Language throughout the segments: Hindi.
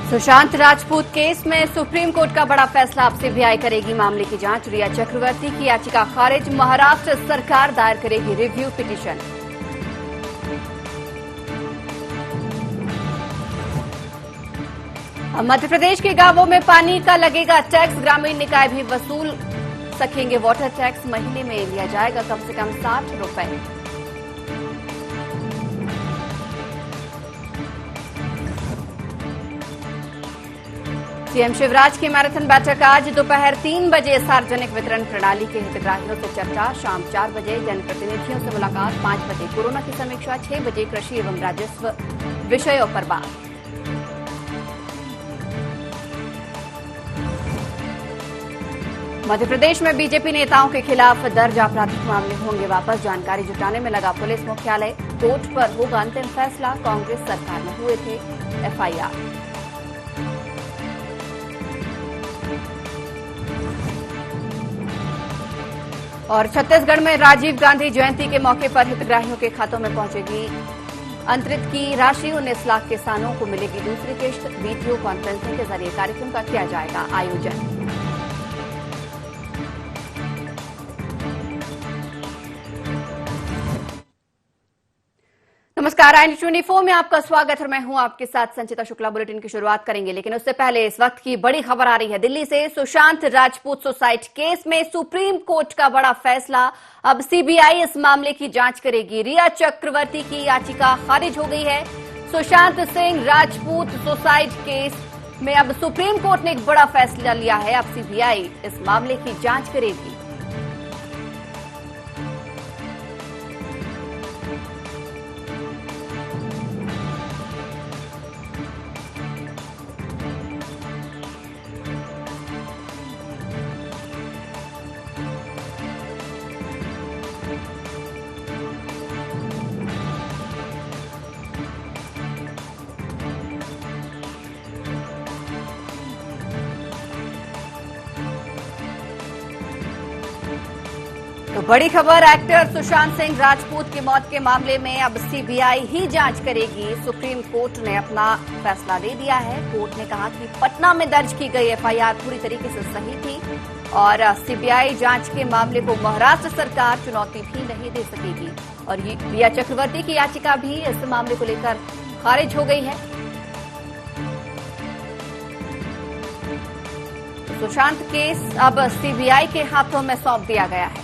सुशांत राजपूत केस में सुप्रीम कोर्ट का बड़ा फैसला। अब सीबीआई करेगी मामले की जांच। रिया चक्रवर्ती की याचिका खारिज। महाराष्ट्र सरकार दायर करेगी रिव्यू पिटीशन। अब मध्य प्रदेश के गांवों में पानी का लगेगा टैक्स। ग्रामीण निकाय भी वसूल सकेंगे वाटर टैक्स। महीने में लिया जाएगा कम से कम 60 रुपए। सीएम शिवराज की मैराथन बैठक आज दोपहर 3 बजे। सार्वजनिक वितरण प्रणाली के हितग्राहियों से चर्चा। शाम 4 बजे जनप्रतिनिधियों से मुलाकात। 5 बजे कोरोना की समीक्षा। 6 बजे कृषि एवं राजस्व विषयों पर बात। मध्य प्रदेश में बीजेपी नेताओं के खिलाफ दर्ज आपराधिक मामले होंगे वापस। जानकारी जुटाने में लगा पुलिस मुख्यालय। कोर्ट पर होगा अंतिम फैसला। कांग्रेस सरकार में हुए थे एफआईआर। और छत्तीसगढ़ में राजीव गांधी जयंती के मौके पर हितग्राहियों के खातों में पहुंचेगी अंतरित की राशि। 19 लाख किसानों को मिलेगी दूसरी किश्त। वीडियो कॉन्फ्रेंसिंग के जरिए कार्यक्रम का किया जाएगा आयोजन। नमस्कार, आई24 में आपका स्वागत है। मैं हूं आपके साथ संचिता शुक्ला। बुलेटिन की शुरुआत करेंगे, लेकिन उससे पहले इस वक्त की बड़ी खबर आ रही है दिल्ली से। सुशांत राजपूत सुसाइड केस में सुप्रीम कोर्ट का बड़ा फैसला। अब सीबीआई इस मामले की जांच करेगी। रिया चक्रवर्ती की याचिका खारिज हो गई है। सुशांत सिंह राजपूत सुसाइड केस में अब सुप्रीम कोर्ट ने एक बड़ा फैसला लिया है। अब सीबीआई इस मामले की जांच करेगी। तो बड़ी खबर, एक्टर सुशांत सिंह राजपूत की मौत के मामले में अब सीबीआई ही जांच करेगी। सुप्रीम कोर्ट ने अपना फैसला दे दिया है। कोर्ट ने कहा कि पटना में दर्ज की गई एफआईआर पूरी तरीके से सही थी और सीबीआई जांच के मामले को महाराष्ट्र सरकार चुनौती भी नहीं दे सकेगी। और रिया चक्रवर्ती की याचिका भी इस मामले को लेकर खारिज हो गई है। सुशांत केस अब सीबीआई के हाथों में सौंप दिया गया है।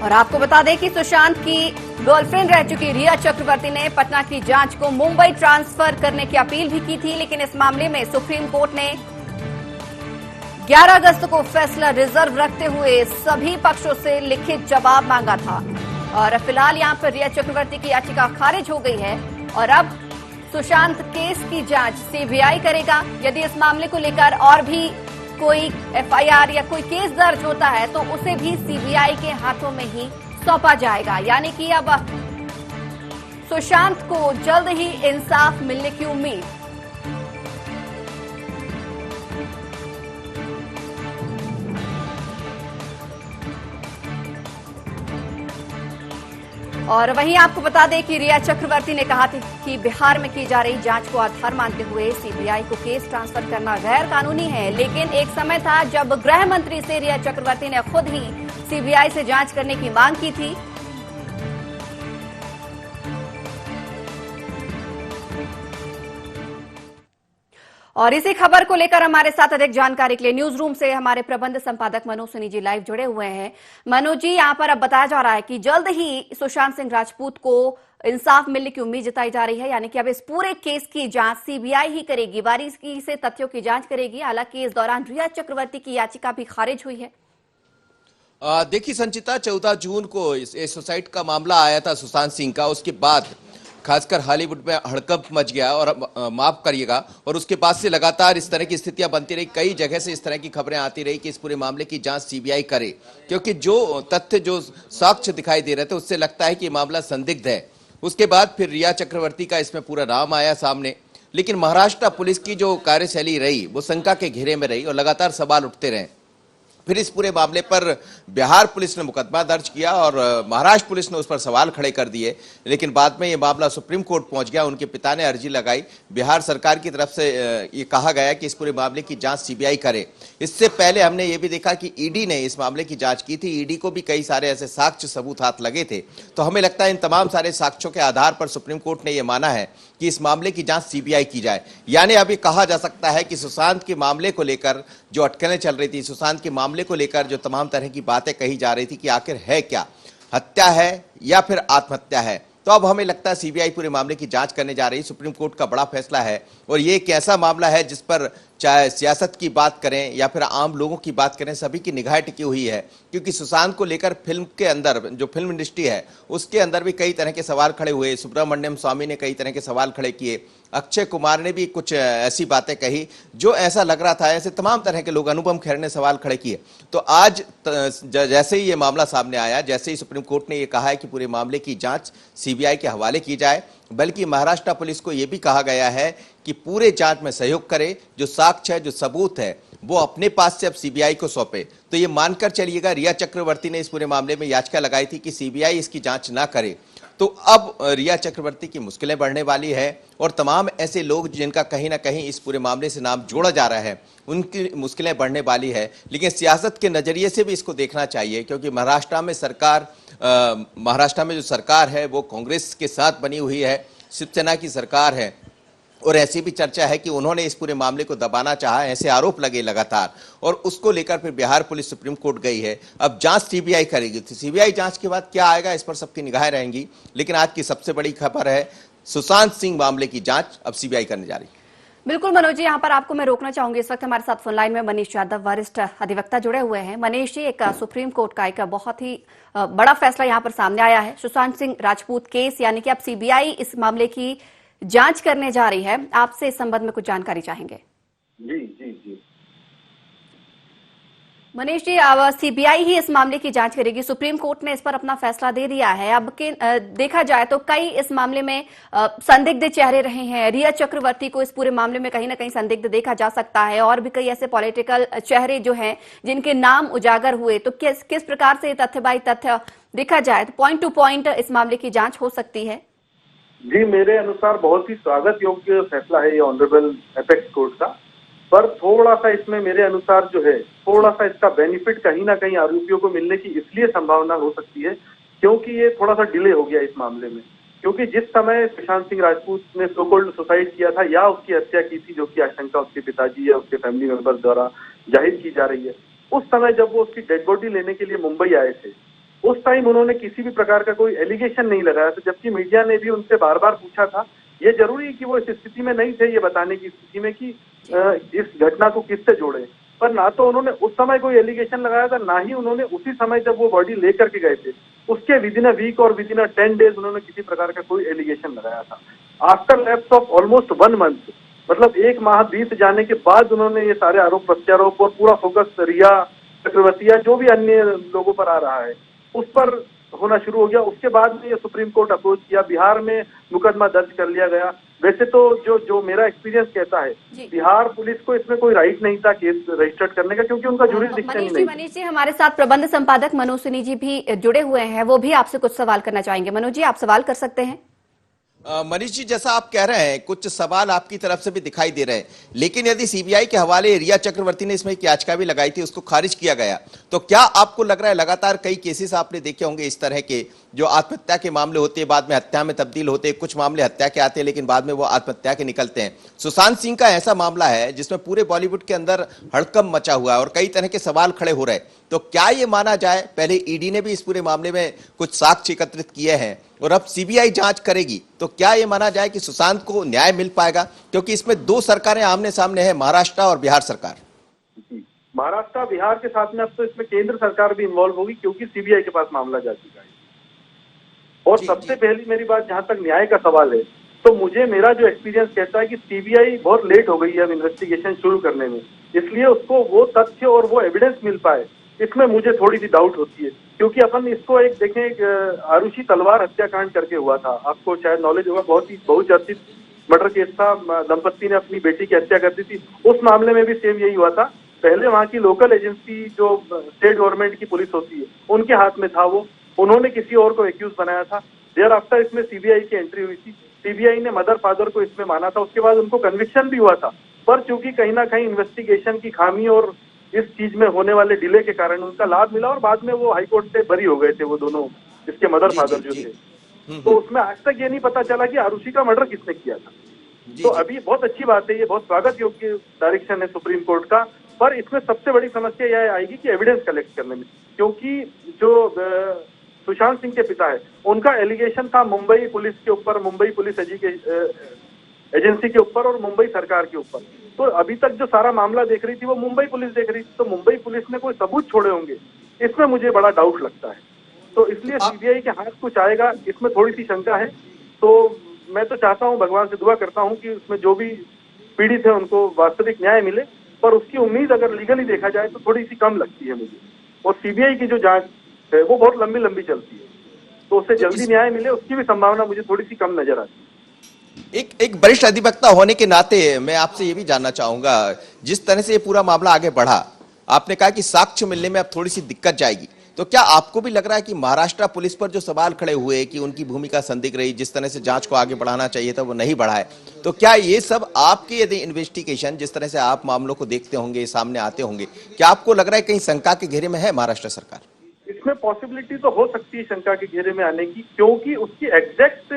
और आपको बता दें कि सुशांत की गर्लफ्रेंड रह चुकी रिया चक्रवर्ती ने पटना की जांच को मुंबई ट्रांसफर करने की अपील भी की थी, लेकिन इस मामले में सुप्रीम कोर्ट ने 11 अगस्त को फैसला रिजर्व रखते हुए सभी पक्षों से लिखित जवाब मांगा था। और फिलहाल यहां पर रिया चक्रवर्ती की याचिका खारिज हो गई है और अब सुशांत केस की जांच सीबीआई करेगा। यदि इस मामले को लेकर और भी कोई एफआईआर या कोई केस दर्ज होता है तो उसे भी सीबीआई के हाथों में ही सौंपा जाएगा। यानी कि अब सुशांत को जल्द ही इंसाफ मिलने की उम्मीद। और वहीं आपको बता दें कि रिया चक्रवर्ती ने कहा था कि बिहार में की जा रही जांच को आधार मानते हुए सीबीआई को केस ट्रांसफर करना गैर कानूनी है। लेकिन एक समय था जब गृह मंत्री से रिया चक्रवर्ती ने खुद ही सीबीआई से जांच करने की मांग की थी। और इसी खबर को लेकर हमारे साथ अधिक जानकारी के लिए न्यूज रूम से हमारे प्रबंध संपादक मनोज सुनी जी लाइव जुड़े हुए हैं। मनोज जी, यहां पर अब बताया जा रहा है कि जल्द ही सुशांत सिंह राजपूत को इंसाफ मिलने की उम्मीद जताई जा रही है। यानी कि अब इस पूरे केस की जांच सीबीआई ही करेगी, बारीकी से तथ्यों की जांच करेगी। हालांकि इस दौरान रिया चक्रवर्ती की याचिका भी खारिज हुई है। देखिए संचिता, 14 जून को इस सुसाइड का मामला आया था सुशांत सिंह का। उसके बाद खासकर हॉलीवुड में हड़कंप मच गया और माफ करिएगा, और उसके बाद से लगातार इस तरह की स्थितियां बनती रही। कई जगह से इस तरह की खबरें आती रही कि इस पूरे मामले की जांच सीबीआई करे, क्योंकि जो तथ्य, जो साक्ष्य दिखाई दे रहे थे उससे लगता है कि मामला संदिग्ध है। उसके बाद फिर रिया चक्रवर्ती का इसमें पूरा नाम आया सामने। लेकिन महाराष्ट्र पुलिस की जो कार्यशैली रही वो शंका के घेरे में रही और लगातार सवाल उठते रहे। फिर इस पूरे मामले पर बिहार पुलिस ने मुकदमा दर्ज किया और महाराष्ट्र पुलिस ने उस पर सवाल खड़े कर दिए। लेकिन बाद में ये मामला सुप्रीम कोर्ट पहुंच गया। उनके पिता ने अर्जी लगाई। बिहार सरकार की तरफ से ये कहा गया कि इस पूरे मामले की जांच सीबीआई करे। इससे पहले हमने ये भी देखा कि ईडी ने इस मामले की जांच की थी। ईडी को भी कई सारे ऐसे साक्ष्य सबूत हाथ लगे थे। तो हमें लगता है इन तमाम सारे साक्ष्यों के आधार पर सुप्रीम कोर्ट ने यह माना है कि इस मामले की जांच सीबीआई की जाए। यानी अभी कहा जा सकता है कि सुशांत के मामले को लेकर जो अटकलें चल रही थी, सुशांत के मामले को लेकर जो तमाम तरह की बातें कही जा रही थी कि आखिर है क्या, हत्या है या फिर आत्महत्या है, तो अब हमें लगता है सीबीआई पूरे मामले की जांच करने जा रही है। सुप्रीम कोर्ट का बड़ा फैसला है और ये एक ऐसा मामला है जिस पर चाहे सियासत की बात करें या फिर आम लोगों की बात करें, सभी की निगाह टिकी हुई है। क्योंकि सुशांत को लेकर फिल्म के अंदर जो फिल्म इंडस्ट्री है उसके अंदर भी कई तरह के सवाल खड़े हुए। सुब्रमण्यम स्वामी ने कई तरह के सवाल खड़े किए, अक्षय कुमार ने भी कुछ ऐसी बातें कही जो ऐसा लग रहा था, ऐसे तमाम तरह के लोग, अनुपम खेर ने सवाल खड़े किए। तो आज जैसे ही ये मामला सामने आया, जैसे ही सुप्रीम कोर्ट ने ये कहा है कि पूरे मामले की जांच सीबीआई के हवाले की जाए, बल्कि महाराष्ट्र पुलिस को यह भी कहा गया है कि पूरे जांच में सहयोग करे, जो साक्ष्य है, जो सबूत है, वो अपने पास से अब सीबीआई को सौंपे। तो ये मानकर चलिएगा, रिया चक्रवर्ती ने इस पूरे मामले में याचिका लगाई थी कि सीबीआई इसकी जांच ना करे। तो अब रिया चक्रवर्ती की मुश्किलें बढ़ने वाली है और तमाम ऐसे लोग जिनका कहीं ना कहीं इस पूरे मामले से नाम जोड़ा जा रहा है, उनकी मुश्किलें बढ़ने वाली है। लेकिन सियासत के नजरिए से भी इसको देखना चाहिए, क्योंकि महाराष्ट्र में जो सरकार है वो कांग्रेस के साथ बनी हुई है, शिवसेना की सरकार है। और ऐसी भी चर्चा है कि उन्होंने इस पूरे मामले को दबाना चाहा, ऐसे आरोप लगे लगातार, और उसको लेकर फिर बिहार पुलिस सुप्रीम कोर्ट गई है। अब जांच सीबीआई करेगी, तो सीबीआई जांच के बाद क्या आएगा इस पर सबकी निगाहें रहेंगी। लेकिन आज की सबसे बड़ी खबर है सुशांत सिंह मामले की जांच अब सीबीआई करने जा रही है। बिल्कुल मनोज जी, यहाँ पर आपको मैं रोकना चाहूंगी। इस वक्त हमारे साथ फोन लाइन में मनीष यादव, वरिष्ठ अधिवक्ता, जुड़े हुए हैं। मनीष जी, एक सुप्रीम कोर्ट का एक बहुत ही बड़ा फैसला यहाँ पर सामने आया है। सुशांत सिंह राजपूत केस, यानी कि अब सीबीआई इस मामले की जांच करने जा रही है। आपसे इस संबंध में कुछ जानकारी चाहेंगे। जी जी जी मनीष जी, अब सीबीआई ही इस मामले की जांच करेगी। सुप्रीम कोर्ट ने इस पर अपना फैसला दे दिया है। अब के देखा जाए तो कई इस मामले में संदिग्ध चेहरे रहे हैं। रिया चक्रवर्ती को इस पूरे मामले में कहीं ना कहीं संदिग्ध देखा जा सकता है, और भी कई ऐसे पॉलिटिकल चेहरे जो हैं जिनके नाम उजागर हुए। तो किस प्रकार से तथ्य बाई तथ्य देखा जाए तो पॉइंट टू पॉइंट इस मामले की जांच हो सकती है? जी, मेरे अनुसार बहुत ही स्वागत योग्य फैसला है ये ऑनरेबल एपेक्स कोर्ट का। पर थोड़ा सा इसमें मेरे अनुसार जो है, थोड़ा सा इसका बेनिफिट कहीं ना कहीं आरोपियों को मिलने की इसलिए संभावना हो सकती है क्योंकि ये थोड़ा सा डिले हो गया इस मामले में। क्योंकि जिस समय सुशांत सिंह राजपूत ने सो कॉल्ड सुसाइड किया था या उसकी हत्या की थी, जो कि आशंका उसके पिताजी या उसके फैमिली मेंबर द्वारा जाहिर की जा रही है, उस समय जब वो उसकी डेड बॉडी लेने के लिए मुंबई आए थे, उस टाइम उन्होंने किसी भी प्रकार का कोई एलिगेशन नहीं लगाया था। जबकि मीडिया ने भी उनसे बार बार पूछा था, ये जरूरी कि वो इस स्थिति में नहीं थे ये बताने की स्थिति में कि इस घटना को किससे जोड़े, पर ना तो उन्होंने उस समय कोई एलिगेशन लगाया था, ना ही उन्होंने उसी समय जब वो बॉडी लेकर के गए थे उसके विदिन अ वीक और विदिन अ 10 डेज उन्होंने किसी प्रकार का कोई एलिगेशन लगाया था। After lapse of almost 1 month, मतलब 1 माह बीत जाने के बाद उन्होंने ये सारे आरोप प्रत्यारोप और पूरा फोकस रिया चक्रवर्ती या जो भी अन्य लोगों पर आ रहा है उस पर होना शुरू हो गया। उसके बाद में ये सुप्रीम कोर्ट अप्रोच किया, बिहार में मुकदमा दर्ज कर लिया गया। वैसे तो जो मेरा एक्सपीरियंस कहता है, बिहार पुलिस को इसमें कोई राइट नहीं था केस रजिस्टर्ड करने का, क्योंकि उनका जुरिसडिक्शन ही नहीं। मनीष जी, हमारे साथ प्रबंध संपादक मनोज सिन्ही जी भी जुड़े हुए हैं, वो भी आपसे कुछ सवाल करना चाहेंगे। मनोज जी, आप सवाल कर सकते हैं। मनीष जी, जैसा आप कह रहे हैं, कुछ सवाल आपकी तरफ से भी दिखाई दे रहे हैं, लेकिन यदि सीबीआई के हवाले रिया चक्रवर्ती ने इसमें एक याचिका भी लगाई थी, उसको खारिज किया गया, तो क्या आपको लग रहा है, लगातार कई केसेस आपने देखे होंगे इस तरह के, जो आत्महत्या के मामले होते हैं बाद में हत्या में तब्दील होते हैं, कुछ मामले हत्या के आते हैं लेकिन बाद में वो आत्महत्या के निकलते हैं। सुशांत सिंह का ऐसा मामला है जिसमें पूरे बॉलीवुड के अंदर हड़कंप मचा हुआ है और कई तरह के सवाल खड़े हो रहे हैं। तो क्या ये माना जाए, पहले ईडी ने भी इस पूरे मामले में कुछ साक्ष्य एकत्रित किए हैं और अब सीबीआई जांच करेगी, तो क्या ये माना जाए कि सुशांत को न्याय मिल पाएगा? क्योंकि इसमें 2 सरकारें आमने सामने हैं, महाराष्ट्र और बिहार सरकार। महाराष्ट्र बिहार के साथ में अब तो इसमें केंद्र सरकार भी इन्वॉल्व होगी, क्योंकि सीबीआई के पास मामला जा चुका है। और सबसे पहली मेरी बात, जहां तक न्याय का सवाल है, तो मुझे मेरा जो एक्सपीरियंस कहता है कि सीबीआई बहुत लेट हो गई है अब इन्वेस्टिगेशन शुरू करने में, इसलिए उसको वो तथ्य और वो एविडेंस मिल पाए, इसमें मुझे थोड़ी सी डाउट होती है, क्योंकि अपन इसको एक देखें, एक आरुषि तलवार हत्याकांड करके हुआ था, आपको शायद नॉलेज होगा, बहुत ही बहुचर्चित मर्डर केस था। दंपत्ति ने अपनी बेटी की हत्या कर दी थी। उस मामले में भी सेम यही हुआ था। पहले वहाँ की लोकल एजेंसी जो स्टेट गवर्नमेंट की पुलिस होती है उनके हाथ में था वो, उन्होंने किसी और को एक्यूज बनाया था। देयर आफ्टर इसमें सीबीआई की एंट्री हुई थी, सीबीआई ने मदर फादर को इसमें माना था, उसके बाद उनको कन्विक्शन भी हुआ था। पर चूंकि कहीं ना कहीं इन्वेस्टिगेशन की खामी और इस चीज में होने वाले डिले के कारण उनका लाभ मिला और बाद में वो हाईकोर्ट से बरी हो गए थे वो दोनों, इसके मदर फादर जो थे। तो उसमें आज तक ये नहीं पता चला कि आरुषि का मर्डर किसने किया था। तो अभी बहुत अच्छी बात है, ये बहुत स्वागत योग्य डायरेक्शन है सुप्रीम कोर्ट का। पर इसमें सबसे बड़ी समस्या यह आएगी कि एविडेंस कलेक्ट करने में, क्योंकि जो सुशांत सिंह के पिता है उनका एलिगेशन था मुंबई पुलिस के ऊपर, मुंबई पुलिस एजेंसी के ऊपर और मुंबई सरकार के ऊपर। तो अभी तक जो सारा मामला देख रही थी वो मुंबई पुलिस देख रही थी, तो मुंबई पुलिस ने कोई सबूत छोड़े होंगे, इसमें मुझे बड़ा डाउट लगता है। तो इसलिए सीबीआई के हाथ कुछ आएगा, इसमें थोड़ी सी शंका है। तो मैं तो चाहता हूं, भगवान से दुआ करता हूं कि उसमें जो भी पीड़ित है उनको वास्तविक न्याय मिले, पर उसकी उम्मीद अगर लीगली देखा जाए तो थोड़ी सी कम लगती है मुझे। और सीबीआई की जो जांच है वो बहुत लंबी लंबी चलती है, तो उससे जल्दी न्याय मिले उसकी भी संभावना मुझे थोड़ी सी कम नजर आती है। एक वरिष्ठ अधिवक्ता होने के नाते मैं आपसे ये भी जानना चाहूंगा, जिस तरह से ये पूरा मामला आगे बढ़ा, आपने कहा कि साक्ष्य मिलने में अब थोड़ी सी दिक्कत जाएगी, तो क्या आपको भी लग रहा है कि महाराष्ट्र पुलिस पर जो सवाल खड़े हुए कि उनकी भूमिका संदिग्ध रही, जिस तरह से जांच को आगे बढ़ाना चाहिए था वो नहीं बढ़ा है, तो क्या ये सब आपकी यदि इन्वेस्टिगेशन, जिस तरह से आप मामलों को देखते होंगे, सामने आते होंगे, क्या आपको लग रहा है कहीं शंका के घेरे में है महाराष्ट्र सरकार? इसमें पॉसिबिलिटी तो हो सकती है शंका के घेरे में आने की, क्योंकि उसकी एग्जैक्ट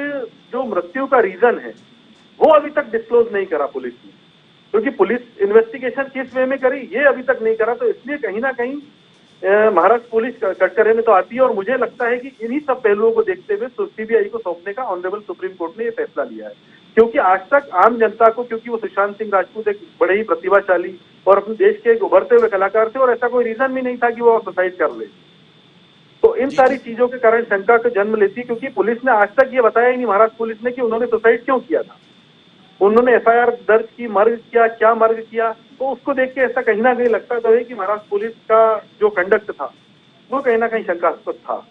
जो मृत्यु का रीजन है वो अभी तक डिस्क्लोज नहीं करा पुलिस ने, क्योंकि पुलिस इन्वेस्टिगेशन किस वे में करी ये अभी तक नहीं करा। तो इसलिए कहीं ना कहीं महाराष्ट्र पुलिस कटघरे में तो आती है, और मुझे लगता है कि इन्हीं सब पहलुओं को देखते हुए सीबीआई को सौंपने का ऑनरेबल सुप्रीम कोर्ट ने यह फैसला लिया है। क्योंकि आज तक आम जनता को, क्योंकि वो सुशांत सिंह राजपूत एक बड़े ही प्रतिभाशाली और अपने देश के एक उभरते हुए कलाकार थे, और ऐसा कोई रीजन भी नहीं था कि वो सुसाइड कर ले। तो इन सारी चीजों के कारण शंका को जन्म लेती है, क्योंकि पुलिस ने आज तक ये बताया ही नहीं, महाराष्ट्र पुलिस ने, कि उन्होंने सुसाइड क्यों किया था। उन्होंने एफआईआर दर्ज की, मर्ग किया, क्या मर्ग किया, तो उसको देख के ऐसा कहीं ना कहीं लगता तो है कि महाराष्ट्र पुलिस का जो कंडक्ट था वो कहीं ना कहीं शंकास्पद था।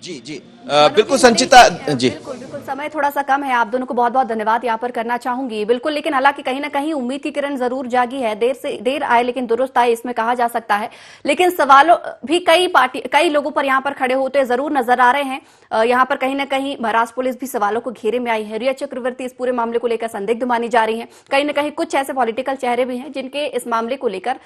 जी जी बिल्कुल संचिता जी, बिल्कुल बिल्कुल, समय थोड़ा सा कम है, आप दोनों को बहुत बहुत धन्यवाद यहाँ पर करना चाहूंगी। बिल्कुल, लेकिन हालांकि कहीं ना कहीं उम्मीद की किरण जरूर जागी है, देर आए लेकिन दुरुस्त आए, इसमें कहा जा सकता है। लेकिन सवालों भी कई लोगों पर यहाँ पर खड़े होते जरूर नजर आ रहे हैं। यहाँ पर कहीं ना कहीं महाराष्ट्र पुलिस भी सवालों को घेरे में आई है। रिया चक्रवर्ती इस पूरे मामले को लेकर संदिग्ध मानी जा रही है। कहीं ना कहीं कुछ ऐसे पॉलिटिकल चेहरे भी हैं जिनके इस मामले को लेकर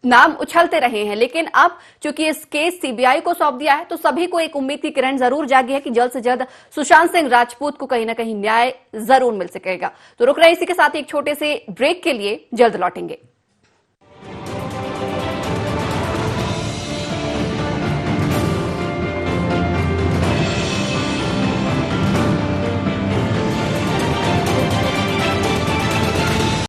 नाम उछलते रहे हैं, लेकिन अब चूंकि इस केस सीबीआई को सौंप दिया है तो सभी को एक उम्मीद की किरण जरूर जागी है कि जल्द से जल्द सुशांत सिंह राजपूत को कहीं ना कहीं न्याय जरूर मिल सकेगा। तो रुक रहे इसी के साथ एक छोटे से ब्रेक के लिए, जल्द लौटेंगे।